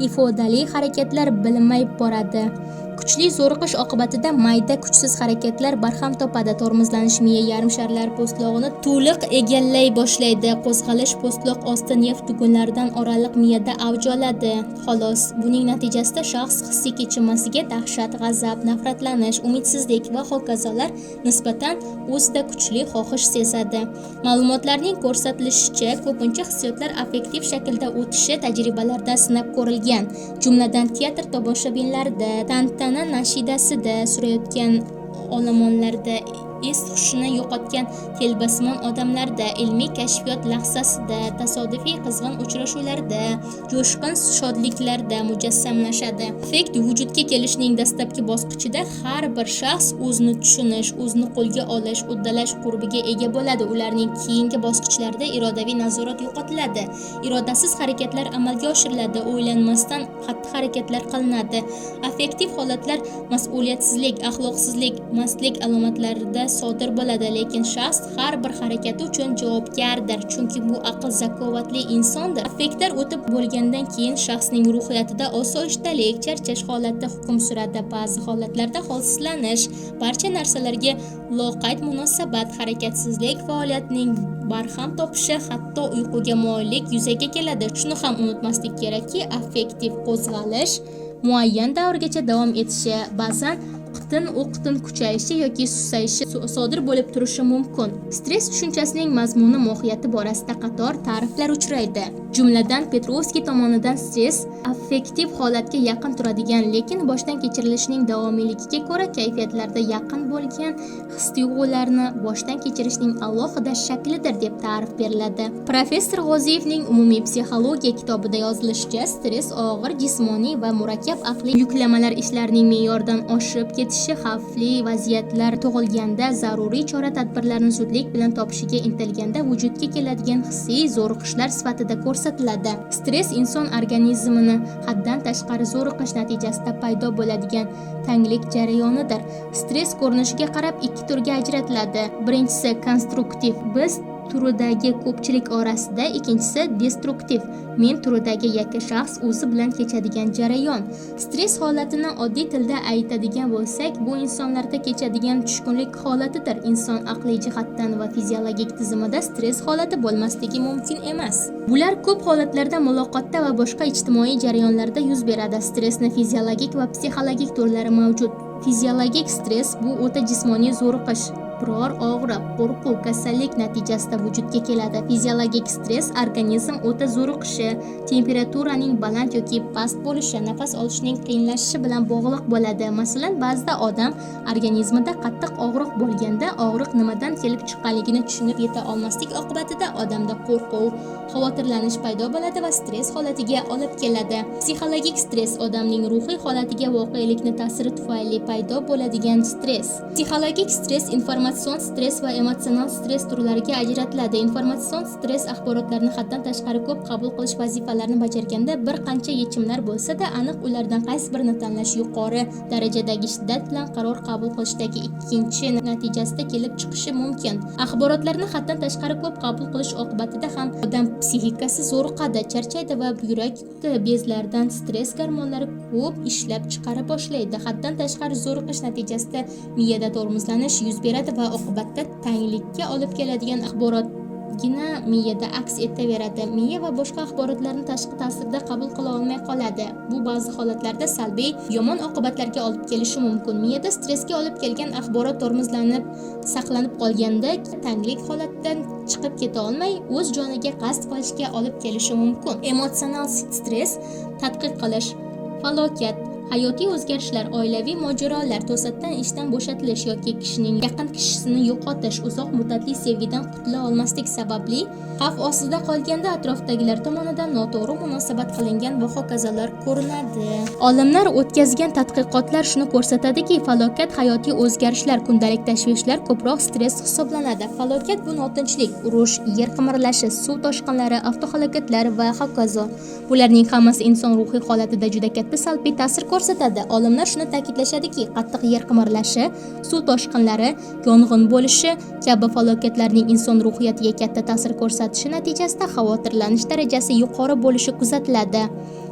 ifodali harakatlar bilinmay boradi. Kuchli zo'riqish oqibatida mayda kuchsiz harakatlar barham topadi. Tormozlanish miya yarim sharlari po'stlog'ini to'liq egallay boshlaydi. Qo'zg'alish po'stloq osti nerv tugunlaridan oraliq miyada avj oladi. Xolos, buning natijasida shaxs hissiy kechinmasiga dahshat, g'azab, nafratlanish, umidsizlik va hokazolar nisbatan o'zida kuchli xohish sezadi. Ma'lumotlarning ko'rsatilishicha, ko'pincha hissiyotlar affektiv shaklda o'tishi tajribalarda sinab ko'rilgan. Jumladan teatr tomoshabinlarida, tantana nashidasida surayotgan olomonlarda, es hushini yo'qotgan telbasimon odamlarda, ilmiy kashfiyot lahzasida, tasodifiy qizg'in uchrashuvlarda, jo'shqin shodliklarda mujassamlashadi. Affekt vujudga kelishning dastlabki bosqichida har bir shaxs o'zini tushunish, o'zini qo'lga olish, uddalash qurbiga ega bo'ladi. Ularning keyingi bosqichlarida irodaviy nazorat yo'qotiladi. Irodasiz harakatlar amalga oshiriladi, o'ylanmasdan xatti-harakatlar qilinadi. Affektiv holatlar mas'uliyatsizlik, axloqsizlik, mastlik alomatlarida sodir bo'ladi, lekin shaxs har bir harakati uchun javobgardir, chunki bu aql zakovatli insondir. Affektlar o'tib bo'lgandan keyin shaxsning ruhiyatida osoyishtalik, charchash holati hukm suradi. Ba'zi holatlarda holsizlanish, barcha narsalarga loqayd munosabat, harakatsizlik faoliyatining barham topishi, hatto uyquga moyillik yuzaga keladi. Shuni ham unutmaslik kerakki, affektiv qo'zg'alish muayyan davrgacha davom etishi, ba'zan o'qtin kuchayishi yoki susayishi sodir bo'lib turishi mumkin. Stress tushunchasining mazmuni, mohiyati borasida qator ta'riflar uchraydi. Jumladan, Petrovskiy tomonidan stress affektiv holatga yaqin turadigan, lekin boshdan kechirilishining davomiyligiga ko'ra kayfiyatlarda yaqin bo'lgan his-tuyg'ularni boshdan kechirishning alohida shaklidir deb ta'rif beriladi. Professor G'oziyevning umumiy psixologiya kitobida yozilishicha, stress og'ir jismoniy va murakkab aqliy yuklamalar ishlarining me'yoridan oshib ketishi, xavfli vaziyatlar tug'ilganda zaruriy chora-tadbirlarni zudlik bilan topishiga intilganda vujudga keladigan hissiy zo'riqishlar sifatida ko'rsatiladi. Stress inson organizmini haddan tashqari zo'riqish natijasida paydo bo'ladigan tanglik jarayonidir. Stress ko'rinishiga qarab ikki turga ajratiladi. Birinchisi konstruktiv, biz turidagi ko'pchilik orasida, ikkinchisi destruktiv, men turidagi yakka shaxs o'zi bilan kechadigan jarayon. Stress holatini oddiy tilda aytadigan bo'lsak, bu insonlarda kechadigan tushkunlik holatidir. Inson aqliy jihatdan va fiziologik tizimida stress holati bo'lmasligi mumkin emas. Bular ko'p holatlarda muloqotda va boshqa ijtimoiy jarayonlarda yuz beradi. Stressning fiziologik va psixologik turlari mavjud. Fiziologik stress bu o'ta jismoniy zo'riqish. biror og'riq, qo'rquv, kasallik natijasida vujudga keladi. Fiziologik stress organizm o'ta zo'riqishi, temperaturaning baland yoki past bo'lishi, nafas olishning qiyinlashishi bilan bog'liq bo'ladi. Masalan, ba'zida odam organizmida qattiq og'riq bo'lganda, og'riq nimadan kelib chiqqanligini tushunib yeta olmaslik oqibatida odamda qo'rquv, xavotirlanish paydo bo'ladi va stress holatiga olib keladi. Psixologik stress odamning ruhiy holatiga voqelikni ta'siri tufayli paydo bo'ladigan stress. Psixologik stress informatsion stress va emotsional stress turlariga ajratiladi. Informatsion stress axborotlarni haddan tashqari ko'p qabul qilish vazifalarini bajarganda bir qancha yechimlar bo'lsa-da, aniq ulardan qaysi birini tanlash yuqori darajadagi shiddat bilan qaror qabul qilishdagi ikkinchi natijasida kelib chiqishi mumkin. Axborotlarni haddan tashqari ko'p qabul qilish oqibatida ham odam psixikasi zo'riqadi, charchaydi va yurak bezlaridan stress gormonlari ko'p ishlab chiqara boshlaydi. Haddan tashqari zo'riqish natijasida miyada tormozlanish yuz beradi va oqibatda tanglikka olib keladigan axborotgina miyada aks etaveradi. Miya va boshqa axborotlarni tashqi ta'sirda qabul qila olmay qoladi. Bu ba'zi holatlarda salbiy, yomon oqibatlarga olib kelishi mumkin. Miyada stressga olib kelgan axborot tormozlanib, saqlanib qolganda tanglik holatdan chiqib keta olmay, o'z joniga qasd qilishga olib kelishi mumkin. Emotsional stress tadqiq qilish, falokat, hayotiy o'zgarishlar, oilaviy mojarolar, to'satdan ishdan bo'shatilish yoki kishining yaqin kishisini yo'qotish, uzoq muddatli sevgidan qutula olmaslik sababli xavf ostida qolganda atrofdagilar tomonidan noto'g'ri munosabat qilingan va hokazolar ko'rinadi. Olimlar o'tkazgan tadqiqotlar shuni ko'rsatadiki, falokat, hayotiy o'zgarishlar, kundalik tashvishlar ko'proq stress hisoblanadi. Falokat bu notinchlik, urush, yer qimirlashi, suv toshqinlari, avtohalokatlar va hokazo. Bularning hammasi inson ruhiy holatida juda katta salbiy ta'sir ko'rsatadi. Olimlar shuni ta'kidlashadiki, qattiq yer qimirlashi, suv toshqinlari, yong'in bo'lishi kabi falokatlarning inson ruhiyatiga katta ta'sir ko'rsatishi natijasida xavotirlanish darajasi yuqori bo'lishi kuzatiladi.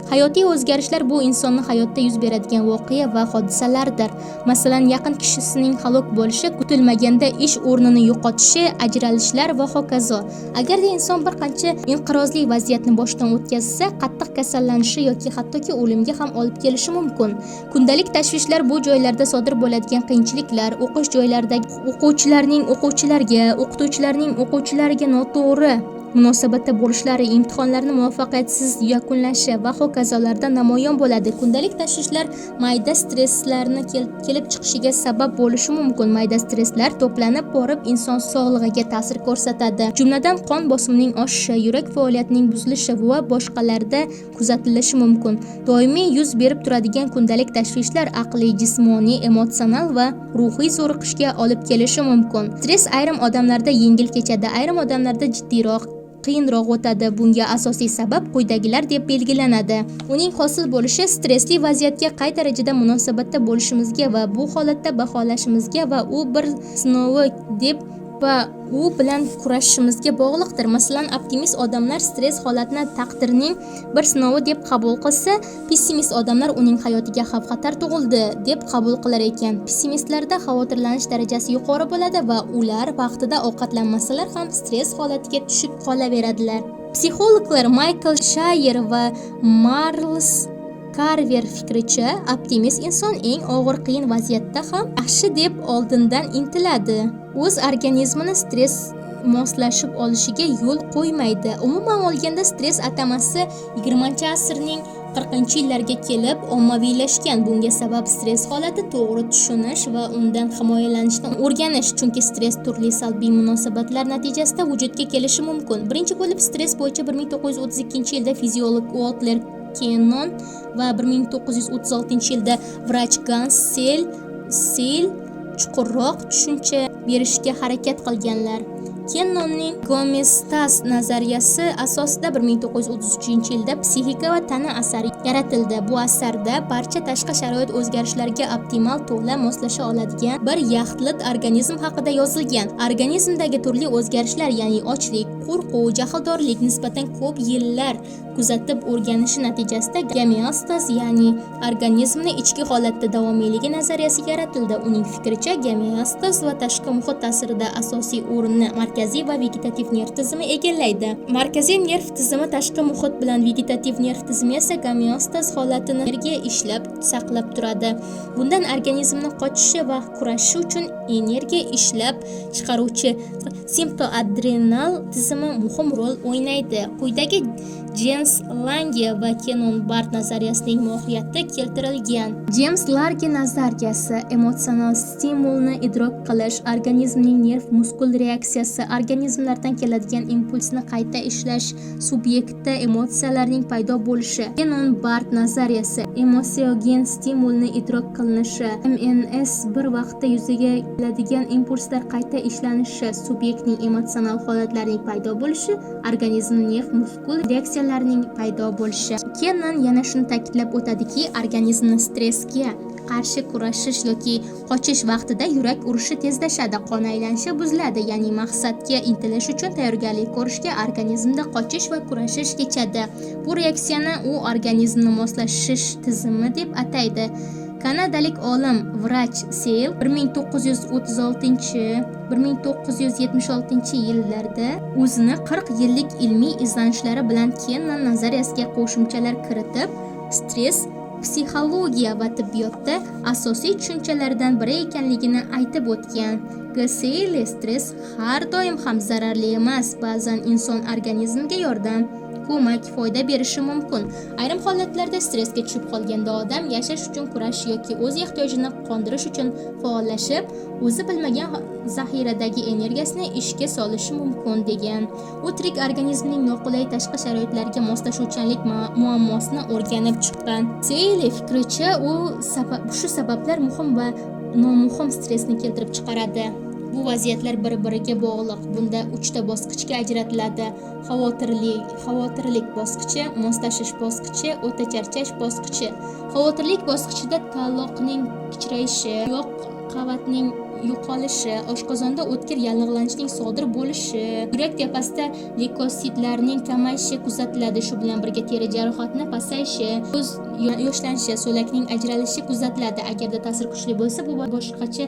Hayotiy o'zgarishlar bu insonning hayotda yuz beradigan voqea va hodisalardir. Masalan, yaqin kishisining halok bo'lishi, kutilmaganda ish o'rnini yo'qotishi, ajralishlar va hokazo. Agarda inson bir qancha inqirozli vaziyatni boshdan o'tkazsa, qattiq kasallanishi yoki hattoki o'limga ham olib kelishi mumkin. Kundalik tashvishlar bu joylarda sodir bo'ladigan qiyinchiliklar, o'qish joylaridagi o'qituvchilarning o'quvchilarga noto'g'ri munosabatda bo'lishlari, imtihonlarni muvaffaqiyatsiz yakunlashi va hokazolarda namoyon bo'ladi. Kundalik tashvishlar mayda stresslarni kelib chiqishiga sabab bo'lishi mumkin. Mayda stresslar to'planib borib inson sog'lig'iga ta'sir ko'rsatadi. Jumladan qon bosimining oshishi, yurak faoliyatining buzilishi va boshqalarda kuzatilishi mumkin. Doimiy yuz berib turadigan kundalik tashvishlar aqliy, jismoniy, emotsional va ruhiy zo'riqishga olib kelishi mumkin. Stress ayrim odamlarda yengil kechadi, ayrim odamlarda jiddiyroq, qiyinroq o'tadi. Bunga asosiy sabab quyidagilar deb belgilanadi. Uning hosil bo'lishi stressli vaziyatga qay darajada munosabatda bo'lishimizga va bu holatda baholashimizga va u bir sinovi deb va u bilan kurashishimizga bog'liqdir. Masalan, optimist odamlar stress holatini taqdirning bir sinovi deb qabul qilsa, pessimist odamlar uning hayotiga xavf-xatar tug'ildi deb qabul qilar ekan. Pessimistlarda xavotirlanish darajasi yuqori bo'ladi va ular vaqtida ovqatlanmasalar ham stress holatiga tushib qolaveradilar. Psixologlar Michael Shayer va Marls Karver fikricha, optimist inson eng og'ir qiyin vaziyatda ham yaxshi deb oldindan intiladi. O'z organizmini stress moslashib olishiga yo'l qo'ymaydi. Umuman olganda stress atamasi 20-asrning 40-yillarga kelib ommaviylashgan. Bunga sabab stress holati to'g'ri tushunish va undan himoyalanishdan o'rganish, chunki stress turli salbiy munosabatlar natijasida vujudga kelishi mumkin. Birinchi bo'lib stress bo'yicha 1932-yilda fiziolog Walter Cannon va 1936-yilda vrach Gans Seil chuqurroq tushuncha berishga harakat qilganlar. Kennonning Gomestas nazariyasi asosida 1933-yilda Psixika va tana asari yaratildi. Bu asarda barcha tashqi sharoit o'zgarishlariga optimal to'la moslasha oladigan bir yaxlit organizm haqida yozilgan. Organizmdagi turli o'zgarishlar, ya'ni ochlik, qo'rquv, jahldorlik nisbatan ko'p yillar kuzatib o'rganishi natijasida gameostaz, ya'ni organizmni ichki holatda davomiyligi nazariyasi yaratildi. Uning fikricha, gameostaz va tashqi muhit ta'sirida asosiy o'rinni markaziy va vegetativ nerv tizimi egallaydi. Markaziy nerv tizimi tashqi muhit bilan, vegetativ nerv tizimi esa gameostaz holatini energiya ishlab saqlab turadi. Bundan organizmni qochishi va kurashishi uchun energiya ishlab chiqaruvchi simpatoadrenal tizimi muhim rol o'ynaydi. Quyidagi James Lange va Kenon Bart nazariyasining mohiyati keltirilgan. James Lange nazariyasi emotsional stimulni idrok qilish, organizmning nerv-muskul reaksiyasi, organizmlardan keladigan impulsni qayta ishlash, subyektda emotsiyalarning paydo bo'lishi. Kenon Bart nazariyasi emotsiogen stimulni idrok qilinishi, MNS bir vaqtda yuzaga keladigan impulslar qayta ishlanishi, subyektning emotsional holatlarining paydo bo'lishi, organizmning nerv-muskul reaksiyalarining paydo bo'lishi. Kenon yana shuni ta'kidlab o'tadiki, organizmni stressga qarshi kurashish yoki qochish vaqtida yurak urishi tezlashadi, qon aylanishi buziladi, ya'ni maqsadga intilish uchun tayyorgarlik ko'rishga organizmda qochish va kurashish kechadi. Bu reaksiyani u organizmni moslashish tizimi deb ataydi. Kanadalik olim vrach Seyle 1976 yillarda o'zini 40 yillik ilmiy izlanishlari bilan Kenon nazariyasiga qo'shimchalar kiritib, stress psixologiya va tibbiyotda asosiy tushunchalardan biri ekanligini aytib o'tgan. Seyle stress har doim ham zararli emas, ba'zan inson organizmiga yordam, ko'mak, foyda berishi mumkin. Ayrim holatlarda stressga tushib qolganda odam yashash uchun kurash yoki o'z ehtiyojini qondirish uchun faollashib, o'zi bilmagan zaxiradagi energiyasini ishga solishi mumkin degan. U tirik organizmning noqulay tashqi sharoitlarga moslashuvchanlik muammosini o'rganib chiqqan. Seyle fikricha, shu sabablar muhim va nomuhim stressni keltirib chiqaradi. Bu vaziyatlar bir-biriga bog'liq. Bunda 3 ta bosqichga ajratiladi. Xavotirlik bosqichi, moslashish bosqichi, o'ta charchash bosqichi. Xavotirlik bosqichida taloqning kichrayishi, yo'q qavatning yo'qolishi, oshqozonda o'tkir yallig'lanishning sodir bo'lishi, yurak tepasida leykositlarning kamayishi kuzatiladi. Shu bilan birga teri jarohatini pasayishi, ko'z yoshlanishi, so'lakning ajralishi kuzatiladi. Agarda ta'sir kuchli bo'lsa, bu boshqacha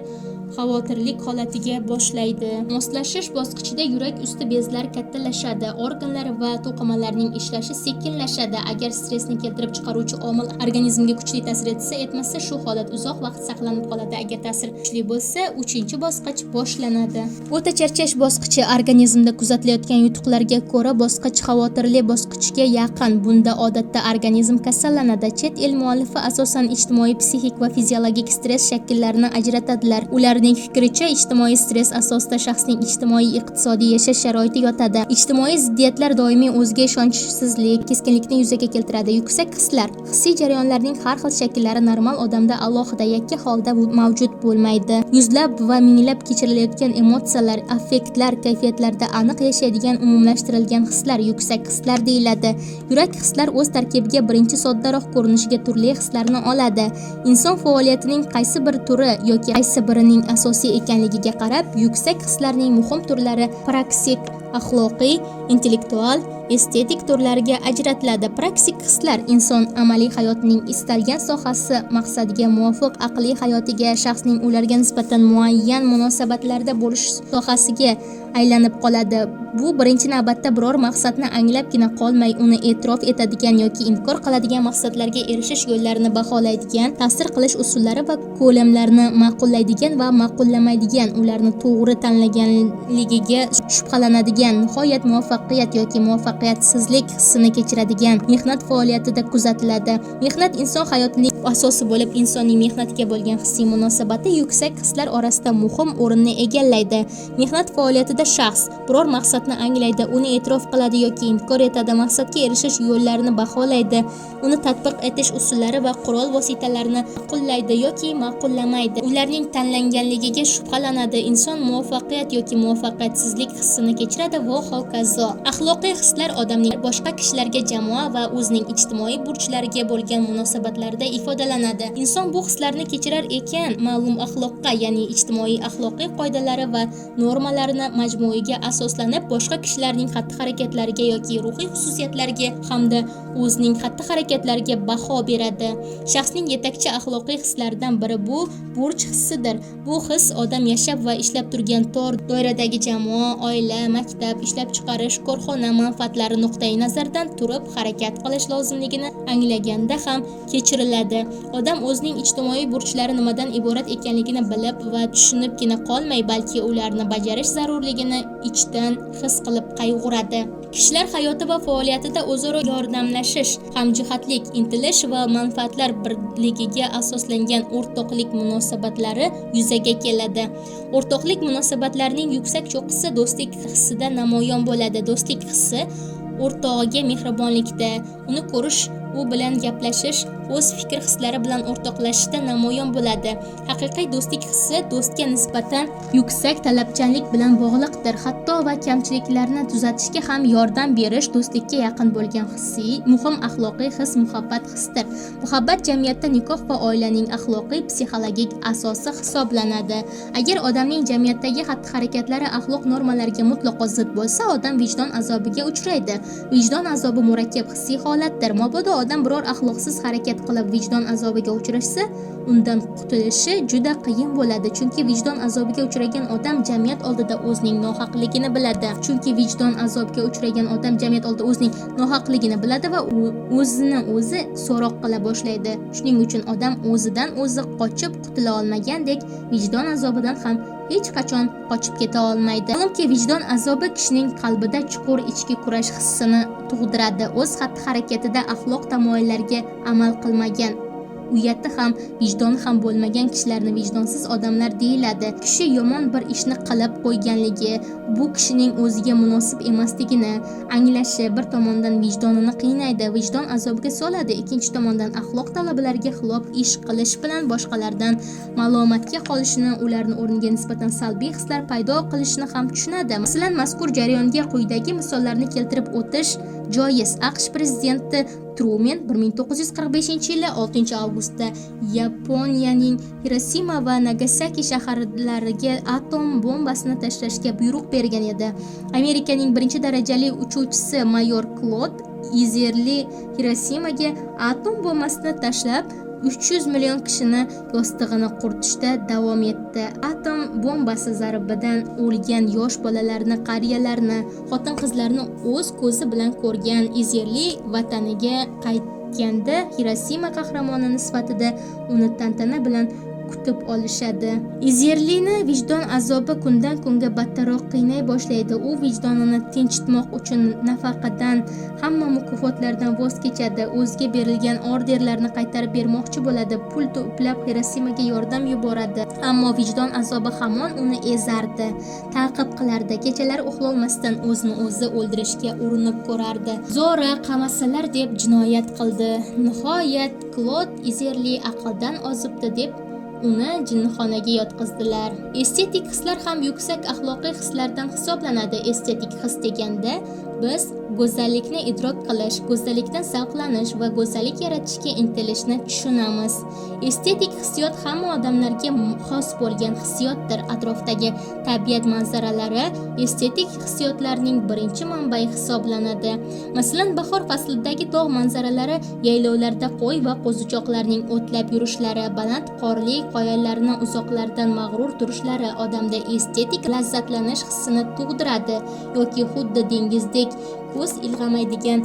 xavotirlik holatiga boshlaydi. Moslashish bosqichida yurak usti bezlari kattalashadi, organlar va to'qimalarning ishlashi sekinlashadi. Agar stressni keltirib chiqaruvchi omil organizmga kuchli ta'sir etmasa, shu holat uzoq vaqt saqlanib qoladi. Agar ta'sir kuchli bo'lsa, 3-bosqich boshlanadi. O'ta charchash bosqichi organizmda kuzatilayotgan yutuqlarga ko'ra bosqich xavotirli bosqichga yaqin. Bunda odatda organizm kasallanadi. Chet el muallifi asosan ijtimoiy, psixik va fiziologik stress shakllarini ajratadilar. Ularning fikricha, ijtimoiy stress asosida shaxsning ijtimoiy iqtisodiy yashash sharoiti yotadi. Ijtimoiy ziddiyatlar doimiy o'ziga ishonchsizlik, keskinlikni yuzaga keltiradi. Yuksak hislar, hissiy jarayonlarning har xil shakllari normal odamda alohida yakka holda mavjud bo'lmaydi. Yuzlab va minglab kechirilayotgan emotsiyalar, affektlar, kayfiyatlarda aniq yashaydigan umumlashtirilgan hislar yuksak hislar deyiladi. Yurak hislar o'z tarkibiga birinchi soddaroq ko'rinishiga turli hislarni oladi. Inson faoliyatining qaysi bir turi yoki qaysi birining asosiy ekanligiga qarab, yuksak hislarning muhim turlari praksik, axloqiy, intellektual, estetik turlariga ajratiladi. Praksik hislar inson amaliy hayotining istalgan sohasi maqsadiga muvofiq aqliy hayotiga, shaxsning ularga nisbatan muayyan munosabatlarda bo'lish sohasiga aylanib qoladi. Bu birinchi navbatda biror maqsadni anglabgina qolmay, uni e'tirof etadigan yoki inkor qiladigan maqsadlarga erishish yo'llarini baholaydigan, ta'sir qilish usullari va ko'lamlarini ma'qullaydigan va ma'qullamaydigan, ularni to'g'ri tanlaganligiga shubhalanadigan, nihoyat muvaffaqiyat yoki muvaffaqiyatsizlik hissini kechiradigan mehnat faoliyatida kuzatiladi. Mehnat inson hayotining asosi bo'lib, insonning mehnatga bo'lgan hissiy munosabati yuksak hislar orasida muhim o'rinni egallaydi. Mehnat faoliyatida shaxs biror maqsadni anglaydi, uni e'tirof qiladi yoki inkor etadi, maqsadga erishish yo'llarini baholaydi, uni tatbiq etish usullari va qurol vositalarini ma'qullaydi yoki ma'qullamaydi, ularning tanlanganligiga shubhalanadi, inson muvaffaqiyat yoki muvaffaqiyatsizlik hissini kechiradi va hokazo. Axloqiy hislar odamning boshqa kishilarga, jamoa va o'zining ijtimoiy burchlariga bo'lgan munosabatlarida ifodalanadi. Inson bu hislarni kechirar ekan, ma'lum axloqqa, ya'ni ijtimoiy axloqiy qoidalari va normalarini majmuiga asoslanib boshqa kishilarning xatti-harakatlariga yoki ruhiy xususiyatlariga hamda o'zining xatti-harakatlariga baho beradi. Shaxsning yetakchi axloqiy hislaridan biri bu burch hissidir. Bu his odam yashab va ishlab turgan tor doiradagi jamoa, oila, maktab, ishlab chiqarish, korxona manfaatlari nuqtai nazaridan turib harakat qilish lozimligini anglaganda ham kechiriladi. Odam o'zining ijtimoiy burchlari nimadan iborat ekanligini bilib va tushunibgina qolmay, balki ularni bajarish zarurligini ichdan his qilib qayg'uradi. Kishilar hayoti va faoliyatida o'zaro yordamlashish, hamjihatlik, intilish va manfaatlar birligiga asoslangan o'rtoqlik munosabatlari yuzaga keladi. O'rtoqlik munosabatlarining yuksak cho'qqisi do'stlik hissida namoyon bo'ladi. Do'stlik hissi o'rtog'iga mehribonlikda, uni ko'rish, u bilan gaplashish, o'z fikr-hislari bilan o'rtoqlashishda namoyon bo'ladi. Haqiqiy do'stlik hissi do'stga nisbatan yuksak talabchanlik bilan bog'liqdir. Hatto va kamchiliklarni tuzatishga ham yordam berish do'stlikka yaqin bo'lgan hissiy, muhim axloqiy his muhabbat hisdir. Muhabbat jamiyatda nikoh va oilaning axloqiy, psixologik asosi hisoblanadi. Agar odamning jamiyatdagi xatti-harakatlari axloq normalariga mutlaqo zid bo'lsa, odam vijdon azobiga uchraydi. Vijdon azobi murakkab hissiy holatdir. Mabodo odam biror axloqsiz harakat qilib vijdon azobiga uchrashsa, undan qutulishi juda qiyin bo'ladi. Chunki vijdon azobiga uchragan odam jamiyat oldida o'zining nohaqligini biladi. Va o'zini o'zi so'roq qila boshlaydi. Shuning uchun odam o'zidan o'zi qochib qutula olmagandek, vijdon azobidan ham hech qachon qochib keta olmaydi. Ma'lumki, vijdon azobi kishining qalbida chuqur ichki kurash hissini tug'diradi. O'z xatti-harakatida axloq tamoyillariga amal qilmagan, uyati ham, vijdoni ham bo'lmagan kishilarni vijdonsiz odamlar deyiladi. Kishi yomon bir ishni qilib qo'yganligi, bu kishining o'ziga munosib emasligini anglashi bir tomondan vijdonini qiynaydi, vijdon azobiga soladi. Ikkinchi tomondan axloq talablariga xilof ish qilish bilan boshqalardan malomatga qolishini, ularni o'rniga nisbatan salbiy hislar paydo qilishini ham tushunadi. Masalan, mazkur jarayonga quyidagi misollarni keltirib o'tish joiz. AQSh prezidenti Truman 1945-yili 6-avgustda Yaponiyaning Hirosima va Nagasaki shaharlariga atom bombasini tashlashga buyruq bergan edi. Amerikaning birinchi darajali uchuvchisi mayor Claude Izerli Hirosimaga atom bombasini tashlab 300 million kishini yostig'ini quritishda davom etdi. Atom bombasi zarbidan o'lgan yosh bolalarni, qariyalarni, xotin-qizlarni o'z ko'zi bilan ko'rgan Izerli vataniga qaytganda Hirosima qahramoni sifatida uni tantana bilan kutib olishadi. Izerlini vijdon azobi kundan kunga battarroq qiynay boshlaydi. U vijdonini tinchitmoq uchun nafaqadan, hamma mukofotlardan voz kechadi. O'ziga berilgan orderlarni qaytarib bermoqchi bo'ladi. Pul to'plab Hirosimaga yordam yuboradi. Ammo vijdon azobi hamon uni ezardi, ta'qib qilardi. Kechalari uxlolmasdan o'zini o'zi o'ldirishga urinib ko'rardi. Zo'ra qamasalar deb jinoyat qildi. Nihoyat Claude Izerli aqldan ozibdi deb uni jinnixonaga yotqizdilar. Estetik hislar ham yuksak axloqiy hislardan hisoblanadi. Estetik his deganda biz go'zallikni idrok qilish, go'zallikdan zavqlanish va go'zallik yaratishga intilishni tushunamiz. Estetik hissiyot hamma odamlarga xos bo'lgan hissiyotdir. Atrofdagi tabiat manzaralari estetik hissiyotlarning birinchi manbai hisoblanadi. Masalan, bahor faslidagi tog' manzaralari, yaylovlarda qo'y va qo'zichoqlarning o'tlab yurishlari, baland qorli qoyalarni uzoqlardan mag'rur turishlari odamda estetik lazzatlanish hissini tug'diradi. Yoki xuddi dengizdek ko'z ilg'amaydigan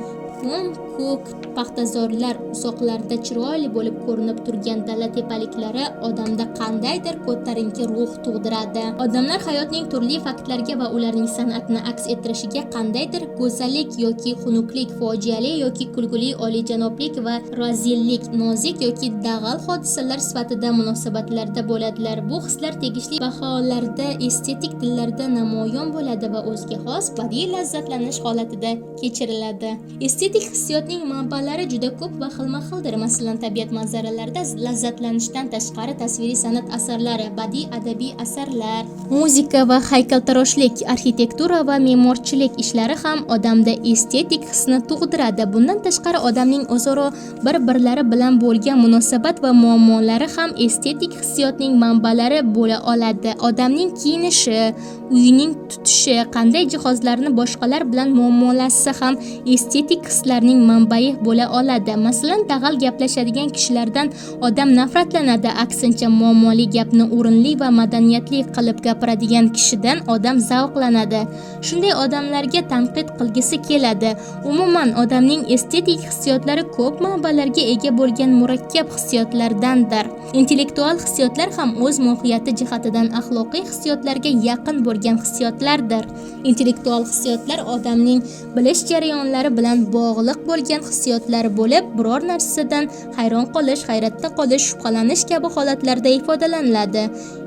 ko'k paxtazorlar uzoqlarda chiroyli bo'lib ko'rinib turgan dala tepaliklari odamda qandaydir ko'tarinki ruh tug'diradi. Odamlar hayotning turli faktlariga va ularning san'atni aks ettirishiga qandaydir go'zallik yoki xunuklik, fojiali yoki kulguli, oliyjanoblik va razillik, nozik yoki dag'al hodisalar sifatida munosabatlarda bo'ladilar. Bu hislar tegishli baholarda estetik tillarda namoyon bo'ladi va o'ziga xos badiiy lazzatlanish holatida kechiriladi. Estetik hissiyot hissiyotning manbalari juda ko'p va xilma-xildir. Masalan, tabiat manzaralarida lazzatlanishdan tashqari tasviriy san'at asarlari, badiiy adabiy asarlar, muzika va haykaltaroshlik, arxitektura va me'morchilik ishlari ham odamda estetik hisni tug'diradi. Bundan tashqari odamning o'zaro bir-birlari bilan bo'lgan munosabat va muammolari ham estetik hissiyotning manbalari bo'la oladi. Odamning kiyinishi, uyining tutishi, qanday jihozlarni boshqalar bilan muomalasi ham estetik hislarning manbai bo'la oladi. Masalan, dag'al gaplashadigan kishilardan odam nafratlanadi, aksincha muammoli gapni o'rinli va madaniyatli qilib gapiradigan kishidan odam zavqlanadi. Shunday odamlarga tanqid qilgisi keladi. Umuman odamning estetik hissiyotlari ko'p manbalarga ega bo'lgan murakkab hissiyotlardandir. Intellektual hissiyotlar ham o'z mohiyati jihatidan axloqiy hissiyotlarga yaqin bo'lgan hissiyotlardir. Intellektual hissiyotlar odamning bilish jarayonlari bilan bog'liq bo'lgan hissiyotlar bo'lib, biror narsadan hayron qolish, hayratda qolish, shubhalanish kabi holatlarda ifodalanadi.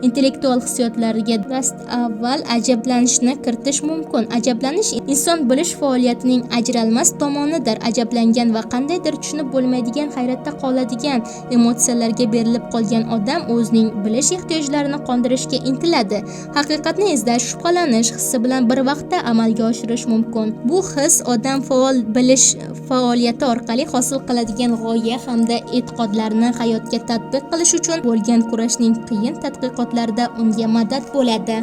Intellektual hissiyotlarga dast avval ajablanishni kiritish mumkin. Ajablanish inson bilish faoliyatining ajralmas tomonidir. Ajablangan va qandaydir tushunib bo'lmaydigan, hayratda qoladigan emotsiyalarga berilib qolgan odam o'zining bilish ehtiyojlarini qondirishga intiladi. Haqiqatni izlash, shubhalanish hissi bilan bir vaqtda amalga oshirish mumkin. Bu his odam faol bilish faoliyati orqali hosil qiladigan g'oya hamda e'tiqodlarni hayotga tatbiq qilish uchun bo'lgan kurashning qiyin tadqiqotlarida unga madad bo'ladi.